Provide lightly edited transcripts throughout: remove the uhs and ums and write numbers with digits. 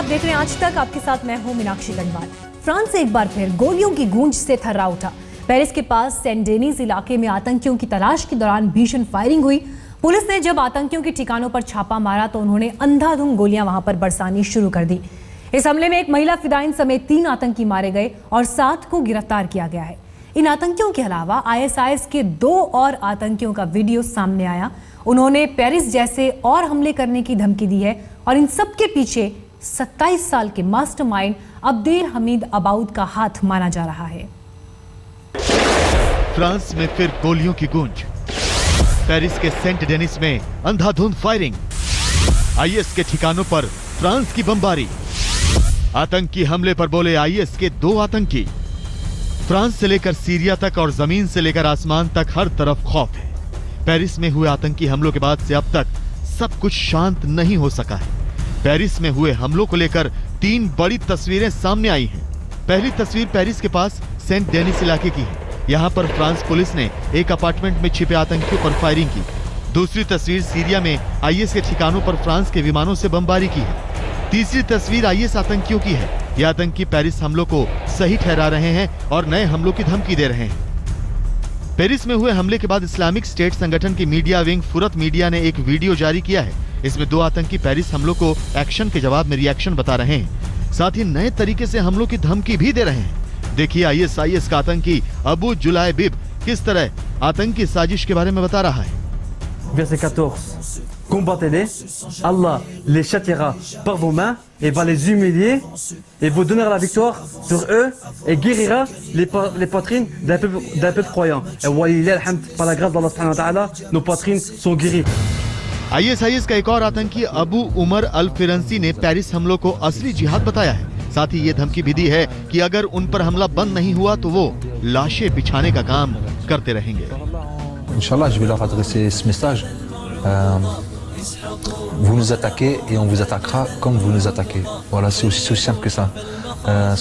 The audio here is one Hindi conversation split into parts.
आप देख रहे हैं आज तक, आपके साथ मैं हूं मीनाक्षी गढ़वाल। फ्रांस एक बार फिर गोलियों की गूंज से थर्रा उठा। पेरिस के पास सेंट डेनिस इलाके में आतंकियों की तलाश के दौरान भीषण फायरिंग हुई। पुलिस ने जब आतंकियों के ठिकानों पर छापा मारा तो उन्होंने अंधाधुंध गोलियां वहां पर बरसानी शुरू कर दी। इस हमले में एक महिला फिदायीन समेत 3 आतंकी मारे गए और 7 को गिरफ्तार किया गया है। इन आतंकियों के अलावा ISIS के 2 और आतंकियों का वीडियो सामने आया। उन्होंने पेरिस जैसे और हमले करने की धमकी दी है और इन सब के पीछे 27 साल के मास्टरमाइंड अब्देल हमीद अबाउद का हाथ माना जा रहा है। फ्रांस में फिर गोलियों की गूंज। पेरिस के सेंट डेनिस में अंधाधुंध फायरिंग। IS के ठिकानों पर फ्रांस की बमबारी। आतंकी हमले पर बोले IS के 2 आतंकी। फ्रांस से लेकर सीरिया तक और जमीन से लेकर आसमान तक हर तरफ खौफ है। पेरिस में हुए आतंकी हमलों के बाद से अब तक सब कुछ शांत नहीं हो सका है। पेरिस में हुए हमलों को लेकर 3 बड़ी तस्वीरें सामने आई हैं। पहली तस्वीर पेरिस के पास सेंट डेनिस इलाके की है। यहाँ पर फ्रांस पुलिस ने एक अपार्टमेंट में छिपे आतंकियों पर फायरिंग की। दूसरी तस्वीर सीरिया में IS के ठिकानों पर फ्रांस के विमानों से बमबारी की है। तीसरी तस्वीर IS आतंकियों की है। ये आतंकी पेरिस हमलों को सही ठहरा रहे हैं और नए हमलों की धमकी दे रहे हैं। पेरिस में हुए हमले के बाद इस्लामिक स्टेट संगठन की मीडिया विंग फुरत मीडिया ने एक वीडियो जारी किया है। इसमें 2 आतंकी पेरिस हमलों को एक्शन के जवाब में रिएक्शन बता रहे हैं। साथ ही नए तरीके से हमलों की धमकी भी दे रहे हैं। देखिए ISIS का आतंकी अबू जुलाइबिब किस तरह आतंकी साजिश के बारे में बता रहा है। Verset 14. Combattez-les, Allah les châtiera par vos mains et va les humilier et vous donnera la victoire sur eux et guérira les poitrines d'un peuple croyant. Et walillah alhamd, par la grâce d'Allah subhanahu wa ta'ala, nos poitrines sont guéries. ISIS का एक और आतंकी अबू उमर अल फिरंसी ने पेरिस हमलों को असली जिहाद बताया है। साथ ही ये धमकी भी दी है कि अगर उन पर हमला बंद नहीं हुआ तो वो लाशें बिछाने का काम करते रहेंगे। Inch'Allah, je vais leur adresser ce message. Vous nous attaquez et on vous attaquera comme vous nous attaquez. Voilà, c'est aussi simple que ça.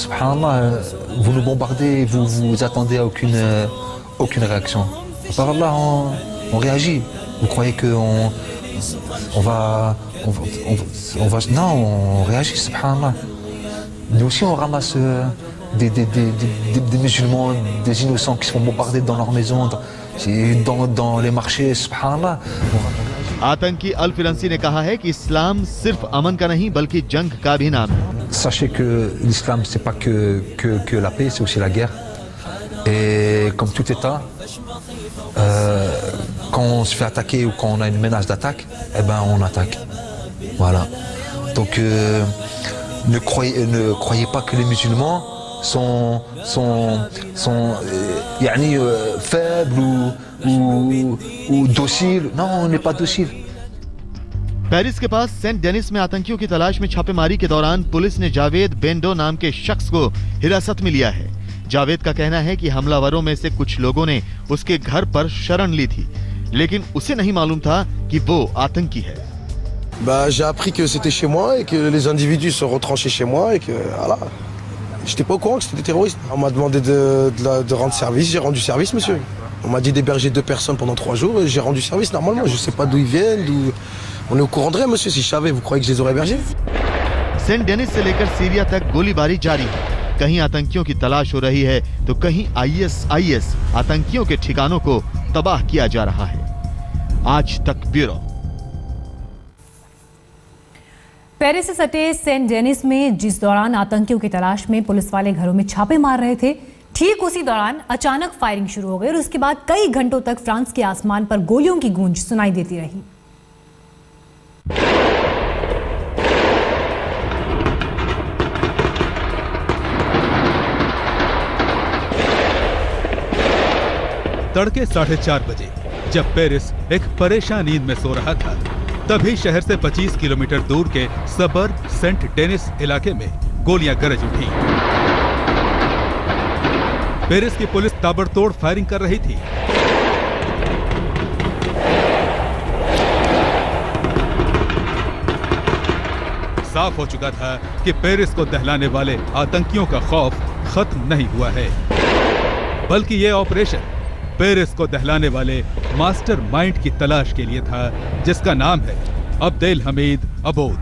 Subhanallah, vous nous bombardez et vous vous attendez à aucune réaction. Par Allah, on réagit. Vous croyez que on va... Non, on réagit, subhanallah. Nous aussi, on ramasse des musulmans, des innocents qui se font bombarder dans leurs maisons, dans les marchés, subhanallah. आतंकी अल फिरंसी ने कहा है कि इस्लाम सिर्फ अमन का नहीं बल्कि जंग का भी नाम है। Sachez que l'islam c'est pas que la paix, c'est aussi la guerre. Et comme tout État, quand on se fait attaquer ou quand on a une menace d'attaque, eh ben on attaque. Voilà. Donc ne croyez pas que les musulmans sont faibles ou dociles. Non, on n'est pas docile. Paris के पास सेंट डेनिस में आतंकियों की तलाश में छापेमारी के दौरान पुलिस ने जावेद बेंडो नाम के शख्स को हिरासत में लिया है। जावेद का कहना है कि हमलावरों में से कुछ लोगों ने उसके घर पर शरण ली थी, लेकिन उसे नहीं मालूम था कि वो आतंकी है। J'ai appris que c'était chez moi et que les individus sont retranchés chez moi et que voilà. J'étais pas au courant que c'était des terroristes. On m'a demandé de rendre service, j'ai rendu service, monsieur. On m'a dit d'héberger 2 personnes pendant 3 jours et j'ai rendu service normalement. Je sais pas d'où ils viennent, on est au courant de rien, monsieur. Si je savais, vous croyez que je les aurais hébergés? Saint Denis से लेकर सीरिया तक गोलीबारी जारी है। कहीं आतंकियों की तलाश हो रही है तो कहीं ISIS आतंकियों के ठिकानों को तबाह किया जा रहा है। आज तक ब्यूरो। पेरिस से सटे सेंट डेनिस में जिस दौरान आतंकियों की तलाश में पुलिस वाले घरों में छापे मार रहे थे, ठीक उसी दौरान अचानक फायरिंग शुरू हो गई और उसके बाद कई घंटों तक फ्रांस के आसमान पर गोलियों की गूंज सुनाई देती रही। तड़के 4:30 बजे जब पेरिस एक परेशान नींद में सो रहा था, तभी शहर से 25 किलोमीटर दूर के सबर्ब सेंट डेनिस इलाके में गोलियां गरज उठी। पेरिस की पुलिस ताबड़तोड़ फायरिंग कर रही थी। साफ हो चुका था कि पेरिस को दहलाने वाले आतंकियों का खौफ खत्म नहीं हुआ है, बल्कि ये ऑपरेशन पेरिस को दहलाने वाले मास्टरमाइंड की तलाश के लिए था, जिसका नाम है अब्देल हमीद अबाउद।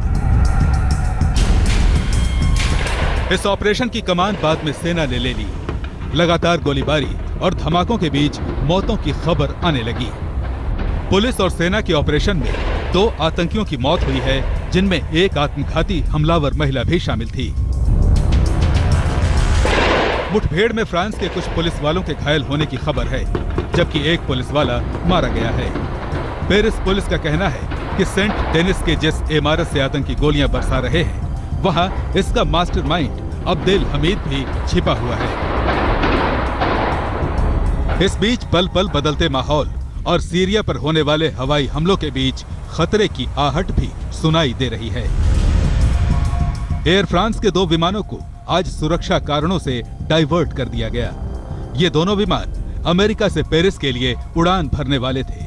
इस ऑपरेशन की कमान बाद में सेना ने ले ली। लगातार गोलीबारी और धमाकों के बीच मौतों की खबर आने लगी। पुलिस और सेना के ऑपरेशन में 2 आतंकियों की मौत हुई है, जिनमें एक आत्मघाती हमलावर महिला भी शामिल थी। मुठभेड़ में फ्रांस के कुछ पुलिस वालों के घायल होने की खबर है, जबकि एक पुलिस वाला मारा गया है। पेरिस पुलिस का कहना है कि सेंट डेनिस के जिस इमारत से आतंकी गोलियां बरसा रहे हैं, वहां इसका मास्टरमाइंड अब्देल हमीद भी छिपा हुआ है। इस बीच पल पल बदलते माहौल और सीरिया पर होने वाले हवाई हमलों के बीच खतरे की आहट भी सुनाई दे रही है। एयर फ्रांस के 2 विमानों को आज सुरक्षा कारणों से डाइवर्ट कर दिया गया। ये दोनों विमान अमेरिका से पेरिस के लिए उड़ान भरने वाले थे,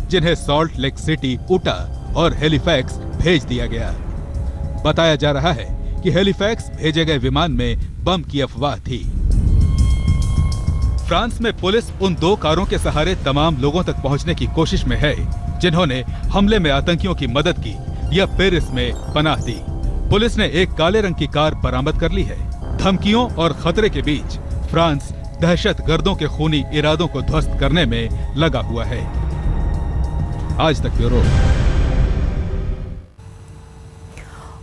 जिन्हें सॉल्ट लेक सिटी, उटा और हेलिफैक्स भेज दिया गया। बताया जा रहा है कि हेलिफैक्स भेजे गए विमान में बम की अफवाह थी। फ्रांस में पुलिस उन 2 कारों के सहारे तमाम लोगों तक पहुंचने की कोशिश में है, जिन्होंने हमले में आतंकियों की मदद की या पेरिस में पनाह दी। पुलिस ने एक काले रंग की कार बरामद कर ली है। धमकियों और खतरे के बीच फ्रांस दहशतगर्दों के खूनी इरादों को ध्वस्त करने में लगा हुआ है। आज तक ब्यूरो।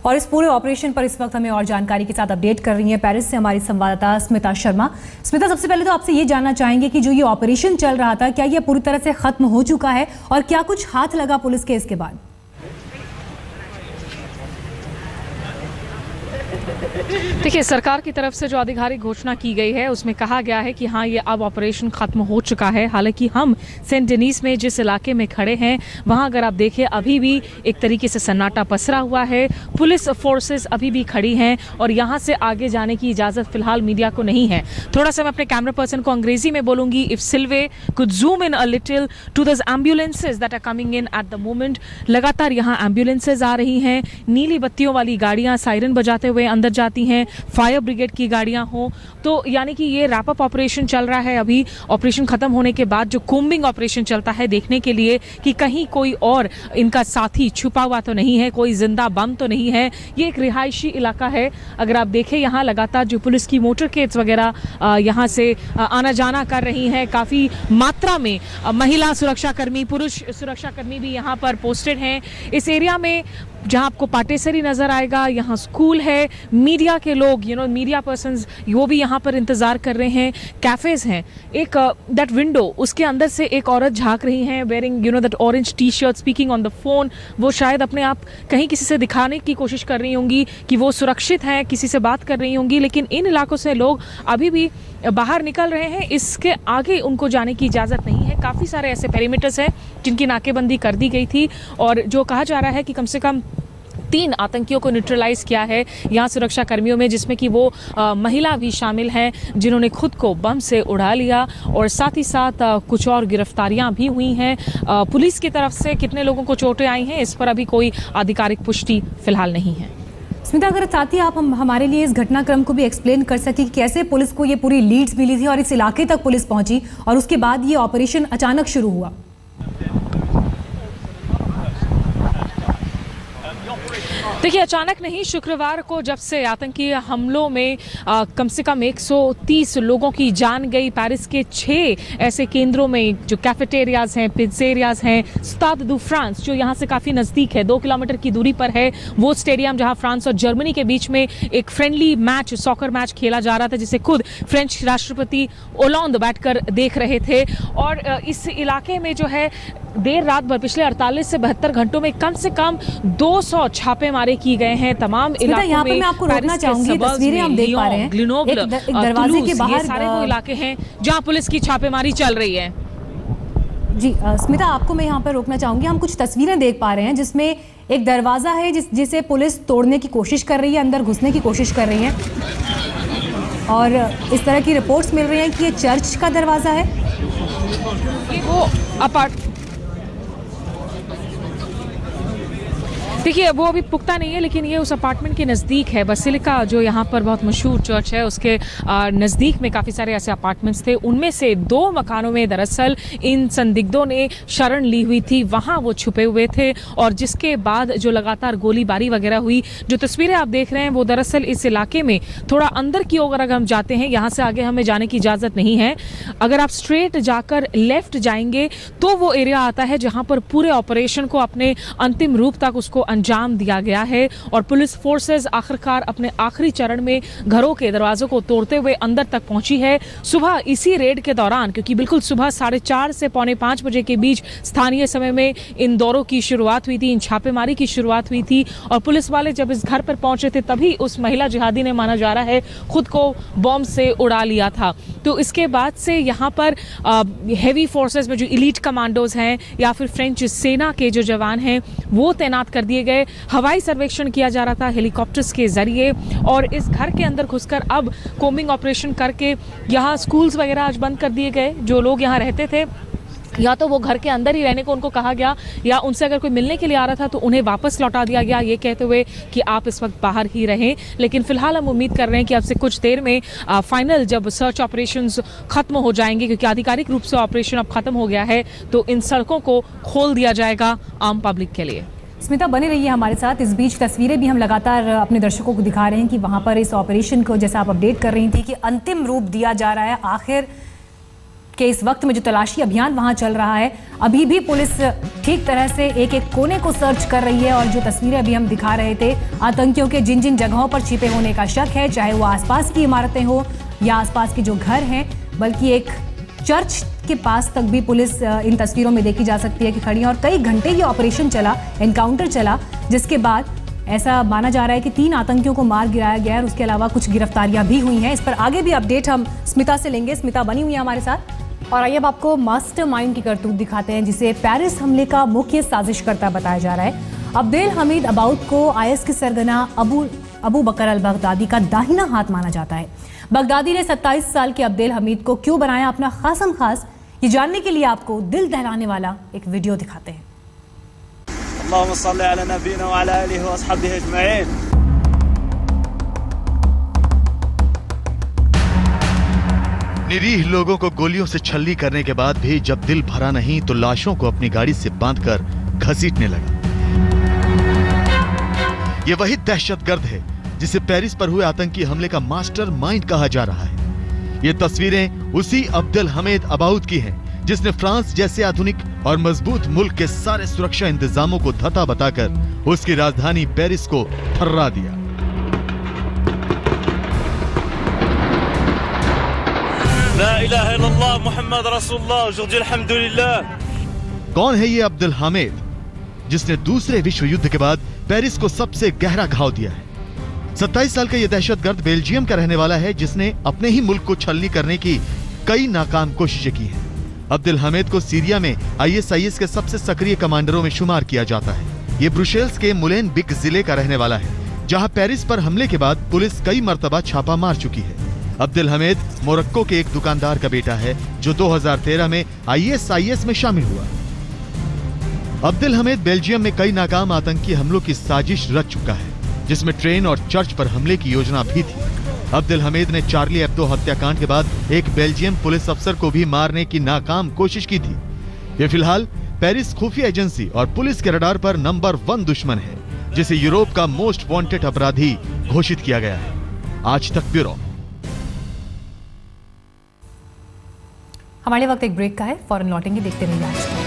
और इस पूरे ऑपरेशन पर इस वक्त हमें और जानकारी के साथ अपडेट कर रही हैं पेरिस से हमारी संवाददाता स्मिता शर्मा। स्मिता, सबसे पहले तो आपसे ये जानना चाहेंगे कि जो ये ऑपरेशन चल रहा था, क्या ये पूरी तरह से खत्म हो चुका है और क्या कुछ हाथ लगा पुलिस के इसके बाद? देखिए, सरकार की तरफ से जो आधिकारिक घोषणा की गई है उसमें कहा गया है कि हाँ, ये अब ऑपरेशन खत्म हो चुका है। हालांकि हम सेंट डेनिस में जिस इलाके में खड़े हैं वहाँ अगर आप देखें अभी भी एक तरीके से सन्नाटा पसरा हुआ है। पुलिस फोर्सेस अभी भी खड़ी हैं और यहाँ से आगे जाने की इजाज़त फिलहाल मीडिया को नहीं है। थोड़ा सा मैं अपने कैमरा पर्सन को अंग्रेजी में बोलूँगी, if Sylvie could zoom in a little to this ambulances that are coming in at the moment. लगातार यहाँ एम्बुलेंसेज आ रही हैं, नीली बत्तियों वाली गाड़ियाँ सायरन बजाते हुए अंदर जाती हैं, फायर ब्रिगेड की गाड़ियां हो। तो यानी कि ये रैप अप ऑपरेशन चल रहा है। अभी ऑपरेशन खत्म होने के बाद जो कोम्बिंग ऑपरेशन चलता है, देखने के लिए कि कहीं कोई और इनका साथी छुपा हुआ तो नहीं है, कोई जिंदा बम तो नहीं है। ये एक रिहायशी इलाका है। अगर आप देखें यहाँ लगातार जो पुलिस की मोटरकेड्स वगैरह यहाँ से आना जाना कर रही हैं। काफ़ी मात्रा में महिला सुरक्षाकर्मी, पुरुष सुरक्षाकर्मी भी यहाँ पर पोस्टेड हैं। इस एरिया में जहाँ आपको पाटेसरी नज़र आएगा, यहाँ स्कूल है, मीडिया के लोग, मीडिया पर्सन्स वो भी यहाँ पर इंतज़ार कर रहे हैं। कैफ़ेज़ हैं, एक दैट विंडो, उसके अंदर से एक औरत झांक रही हैं wearing that orange T shirt, speaking on the phone. वो शायद अपने आप कहीं किसी से दिखाने की कोशिश कर रही होंगी कि वो सुरक्षित हैं, किसी से बात कर रही होंगी। लेकिन इन इलाकों से लोग अभी भी बाहर निकल रहे हैं, इसके आगे उनको जाने की इजाज़त नहीं है। काफ़ी सारे ऐसे पेरीमीटर्स हैं जिनकी नाकेबंदी कर दी गई थी और जो कहा जा रहा है कि कम से कम 3 आतंकियों को न्यूट्रलाइज किया है यहाँ सुरक्षा कर्मियों में, जिसमें कि वो महिला भी शामिल हैं जिन्होंने खुद को बम से उड़ा लिया और साथ ही साथ कुछ और गिरफ्तारियां भी हुई हैं। पुलिस की तरफ से कितने लोगों को चोटें आई हैं इस पर अभी कोई आधिकारिक पुष्टि फिलहाल नहीं है। स्मिता, अगर साथ ही आप हमारे लिए इस घटनाक्रम को भी एक्सप्लेन कर सकें कि कैसे पुलिस को ये पूरी लीड्स मिली थी और इस इलाके तक पुलिस पहुंची और उसके बाद ये ऑपरेशन अचानक शुरू हुआ। देखिए, अचानक नहीं, शुक्रवार को जब से आतंकी हमलों में कम से कम 130 लोगों की जान गई, पेरिस के 6 ऐसे केंद्रों में जो कैफेटेरियाज हैं, पिज़्ज़ेरियाज हैं, स्टाद दू फ्रांस जो यहाँ से काफ़ी नज़दीक है, 2 किलोमीटर की दूरी पर है वो स्टेडियम जहाँ फ्रांस और जर्मनी के बीच में एक फ्रेंडली मैच, सॉकर मैच खेला जा रहा था, जिसे खुद फ्रेंच राष्ट्रपति ओलांद बैठकर देख रहे थे। और इस इलाके में जो है देर रात भर पिछले 48 से 72 घंटों में कम से कम 200 छापेमारी की गए हैं तमाम इलाकों में। यहाँ पे मैं आपको रोकना चाहूंगी, तस्वीरें हम देख पा रहे हैं, ग्लेनोब्ल, दरवाजे के बाहर, ये सारे वो इलाके हैं जहाँ पुलिस की छापेमारी चल रही है। जी स्मिता, आपको मैं यहाँ पर रोकना चाहूंगी। हम कुछ तस्वीरें देख पा रहे हैं जिसमें एक दरवाजा है जिसे पुलिस तोड़ने की कोशिश कर रही है, अंदर घुसने की कोशिश कर रही है और इस तरह की रिपोर्ट्स मिल रही हैं कि ये चर्च का दरवाजा है। ये वो देखिए वो अभी पुख्ता नहीं है, लेकिन ये उस अपार्टमेंट के नज़दीक है। बसिलिका जो यहाँ पर बहुत मशहूर चर्च है उसके नज़दीक में काफ़ी सारे ऐसे अपार्टमेंट्स थे। उनमें से 2 मकानों में दरअसल इन संदिग्धों ने शरण ली हुई थी, वहाँ वो छुपे हुए थे और जिसके बाद जो लगातार गोलीबारी वगैरह हुई। जो तस्वीरें आप देख रहे हैं वो दरअसल इस इलाके में थोड़ा अंदर की ओर अगर हम जाते हैं, यहाँ से आगे हमें जाने की इजाज़त नहीं है। अगर आप स्ट्रेट जाकर लेफ्ट जाएंगे तो वो एरिया आता है जहाँ पर पूरे ऑपरेशन को अपने अंतिम रूप तक उसको अंजाम दिया गया है और पुलिस फोर्सेस आखिरकार अपने आखिरी चरण में घरों के दरवाजों को तोड़ते हुए अंदर तक पहुंची है। सुबह इसी रेड के दौरान, क्योंकि बिल्कुल सुबह 4:30 से 4:45 बजे के बीच स्थानीय समय में इन दौरों की शुरुआत हुई थी, इन छापेमारी की शुरुआत हुई थी और पुलिस वाले जब इस घर पर पहुंचे थे तभी उस महिला जिहादी ने, माना जा रहा है, खुद को बॉम्ब से उड़ा लिया था। तो इसके बाद से यहाँ पर हेवी फोर्सेस में जो इलीट कमांडोज हैं या फिर फ्रेंच सेना के जो जवान हैं वो तैनात कर दिए गए। हवाई सर्वेक्षण किया जा रहा था हेलीकॉप्टर्स के जरिए और इस घर के अंदर घुसकर अब कोम्बिंग ऑपरेशन करके यहाँ स्कूल्स वगैरह आज बंद कर दिए गए। जो लोग यहाँ रहते थे या तो वो घर के अंदर ही रहने को उनको कहा गया या उनसे अगर कोई मिलने के लिए आ रहा था तो उन्हें वापस लौटा दिया गया, ये कहते हुए कि आप इस वक्त बाहर ही रहें। लेकिन फिलहाल हम उम्मीद कर रहे हैं कि अब से कुछ देर में फाइनल जब सर्च ऑपरेशंस खत्म हो जाएंगे, क्योंकि आधिकारिक रूप से ऑपरेशन अब खत्म हो गया है, तो इन सड़कों को खोल दिया जाएगा आम पब्लिक के लिए। स्मिता बने रही है हमारे साथ। इस बीच तस्वीरें भी हम लगातार अपने दर्शकों को दिखा रहे हैं कि वहाँ पर इस ऑपरेशन को, जैसा आप अपडेट कर रही थी, कि अंतिम रूप दिया जा रहा है। आखिर के इस वक्त में जो तलाशी अभियान वहाँ चल रहा है, अभी भी पुलिस ठीक तरह से एक एक कोने को सर्च कर रही है और जो तस्वीरें अभी हम दिखा रहे थे, आतंकियों के जिन जिन जगहों पर छिपे होने का शक है, चाहे वो आसपास की इमारतें हो या आसपास के जो घर हैं, बल्कि एक चर्च के पास तक भी पुलिस इन तस्वीरों में देखी जा सकती है कि खड़ी है। और कई घंटे ये ऑपरेशन चला, एनकाउंटर चला, जिसके बाद ऐसा माना जा रहा है कि 3 आतंकियों को मार गिराया गया है और उसके अलावा कुछ गिरफ्तारियां भी हुई हैं। इस पर आगे भी अपडेट हम स्मिता से लेंगे। स्मिता बनी हुई है हमारे साथ और आइए अब आपको मास्टरमाइंड की करतूत दिखाते हैं, जिसे पेरिस हमले का मुख्य साजिशकर्ता बताया जा रहा है। अब्देल हमीद अबाउद को आईएस के सरगना अबू बकर अल बगदादी का दाहिना हाथ माना जाता है। बगदादी ने 27 साल के अब्देल हमीद को क्यों बनाया अपना खासम खास, ये जानने के लिए आपको दिल दहलाने वाला एक वीडियो दिखाते हैं। अल्लाहुम्मा सल्ली अला नबीना व अला आलिहि व अस्हाबिहि अजमईन। निरीह लोगों को गोलियों से छलनी करने के बाद भी जब दिल भरा नहीं तो लाशों को अपनी गाड़ी से बांधकर घसीटने लगा। यह वही दहशतगर्द है जिसे पेरिस पर हुए आतंकी हमले का मास्टरमाइंड कहा जा रहा है। ये तस्वीरें उसी अब्देल हमीद अबाउद की हैं, जिसने फ्रांस जैसे आधुनिक और मजबूत मुल्क के सारे सुरक्षा इंतजामों को धता बताकर उसकी राजधानी पेरिस को थर्रा दिया। ला इलाहा इल्लल्लाह मुहम्मद रसूलुल्लाह जुल अल्हम्दुलिल्लाह। कौन है ये अब्देल हमीद, जिसने दूसरे विश्व युद्ध के बाद पेरिस को सबसे गहरा घाव दिया है? 27 साल का यह दहशतगर्द बेल्जियम का रहने वाला है, जिसने अपने ही मुल्क को छलनी करने की कई नाकाम कोशिशें की हैं। अब्देल हमीद को सीरिया में आईएसआईएस के सबसे सक्रिय कमांडरों में शुमार किया जाता है। ये ब्रुसेल्स के मुलेन बिक जिले का रहने वाला है, जहां पेरिस पर हमले के बाद पुलिस कई मर्तबा छापा मार चुकी है। अब्देल हमीद मोरक्को के एक दुकानदार का बेटा है, जो 2013 में आईएसआईएस में शामिल हुआ। अब्देल हमीद बेल्जियम में कई नाकाम आतंकी हमलों की साजिश रच चुका है, जिसमें ट्रेन और चर्च पर हमले की योजना भी थी। अब्देल हमीद ने चार्ली एब्दो हत्याकांड के बाद एक बेल्जियम पुलिस अफसर को भी मारने की नाकाम कोशिश की थी। ये फिलहाल पेरिस खुफिया एजेंसी और पुलिस के रडार पर नंबर 1 दुश्मन है, जिसे यूरोप का मोस्ट वांटेड अपराधी घोषित किया गया है। आज तक ब्यूरो। हमारे वक्त एक ब्रेक का है, फौरन लौटेंगे, देखते रहिए आज।